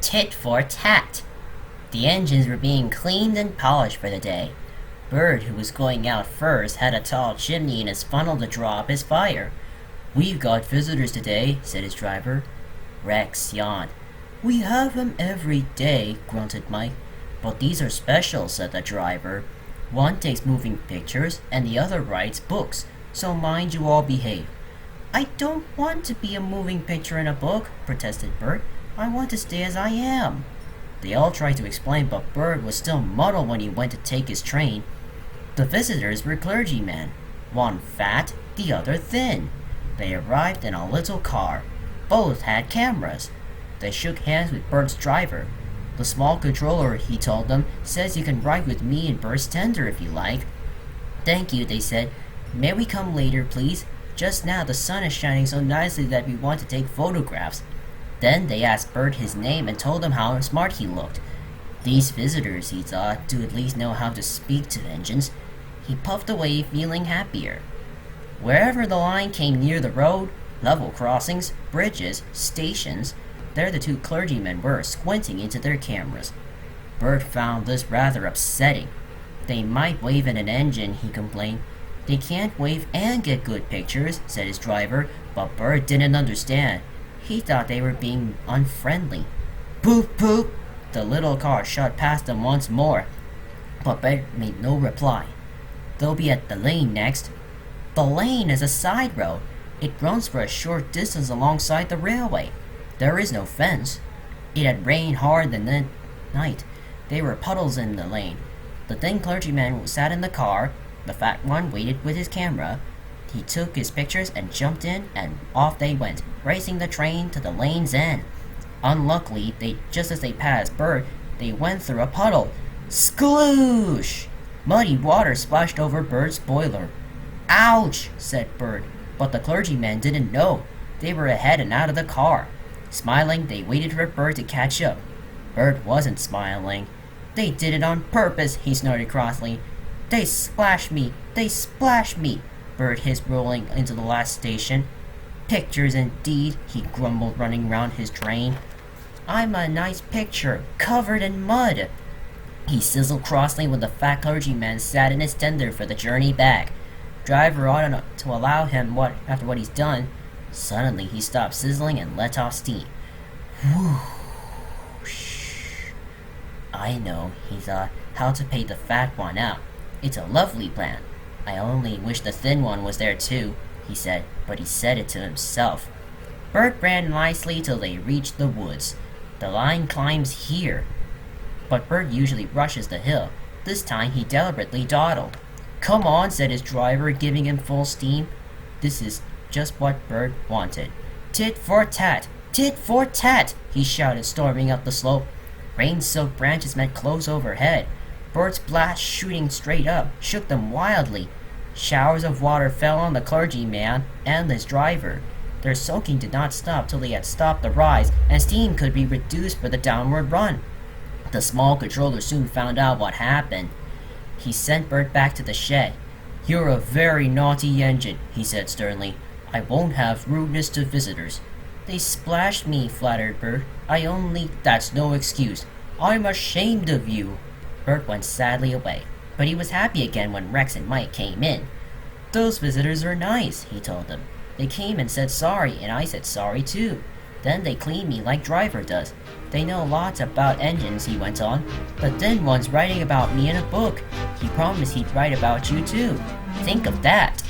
Tit for tat. The engines were being cleaned and polished for the day. Bird, who was going out first, had a tall chimney in his funnel to draw up his fire. "We've got visitors today," said his driver. Rex yawned. "We have them every day," grunted Mike. "But these are special," said the driver. "One takes moving pictures and the other writes books, so mind you all behave." "I don't want to be a moving picture in a book," protested Bert. "I want to stay as I am." They all tried to explain, but Bert was still muddled when he went to take his train. The visitors were clergymen, one fat, the other thin. They arrived in a little car. Both had cameras. They shook hands with Bert's driver. "The small controller," he told them, "says you can ride with me in Bert's tender if you like." "Thank you," they said. "May we come later, please? Just now the sun is shining so nicely that we want to take photographs." Then they asked Bert his name and told him how smart he looked. These visitors, he thought, do at least know how to speak to engines. He puffed away, feeling happier. Wherever the line came near the road, level crossings, bridges, stations, there the two clergymen were, squinting into their cameras. Bert found this rather upsetting. "They might wave at an engine," he complained. "They can't wave and get good pictures," said his driver, but Bert didn't understand. He thought they were being unfriendly. "Poop, poop!" The little car shot past them once more, but Bert made no reply. "They'll be at the lane next." The lane is a side road. It runs for a short distance alongside the railway. There is no fence. It had rained hard the night. There were puddles in the lane. The thin clergyman sat in the car. The fat one waited with his camera. He took his pictures and jumped in, and off they went, racing the train to the lane's end. Unluckily, just as they passed Bert, they went through a puddle. Skloosh! Muddy water splashed over Bert's boiler. "Ouch!" said Bert, but the clergymen didn't know. They were ahead and out of the car. Smiling, they waited for Bert to catch up. Bert wasn't smiling. "They did it on purpose," he snorted crossly. "They splashed me! They splashed me!" Bert hissed, rolling into the last station. "Pictures indeed," he grumbled, running round his drain. "I'm a nice picture, covered in mud." He sizzled crossly when the fat clergyman sat in his tender for the journey back. Driver ought to allow him after what he's done. Suddenly he stopped sizzling and let off steam. Whoosh. "I know," he thought, "how to pay the fat one out. It's a lovely plan. I only wish the thin one was there too," he said, but he said it to himself. Bert ran nicely till they reached the woods. "The line climbs here." But Bert usually rushes the hill. This time he deliberately dawdled. "Come on," said his driver, giving him full steam. This is just what Bert wanted. "Tit for tat! Tit for tat!" he shouted, storming up the slope. Rain-soaked branches met close overhead. Bert's blast, shooting straight up, shook them wildly. Showers of water fell on the clergyman and his driver. Their soaking did not stop till they had stopped the rise, and steam could be reduced for the downward run. The small controller soon found out what happened. He sent Bert back to the shed. "You're a very naughty engine," he said sternly. "I won't have rudeness to visitors." "They splashed me," flattered Bert. "That's no excuse. I'm ashamed of you." Bert went sadly away, but he was happy again when Rex and Mike came in. "Those visitors are nice," he told them. "They came and said sorry, and I said sorry too. Then they cleaned me like Driver does. They know lots about engines," he went on. "The thin one's writing about me in a book. He promised he'd write about you too. Think of that."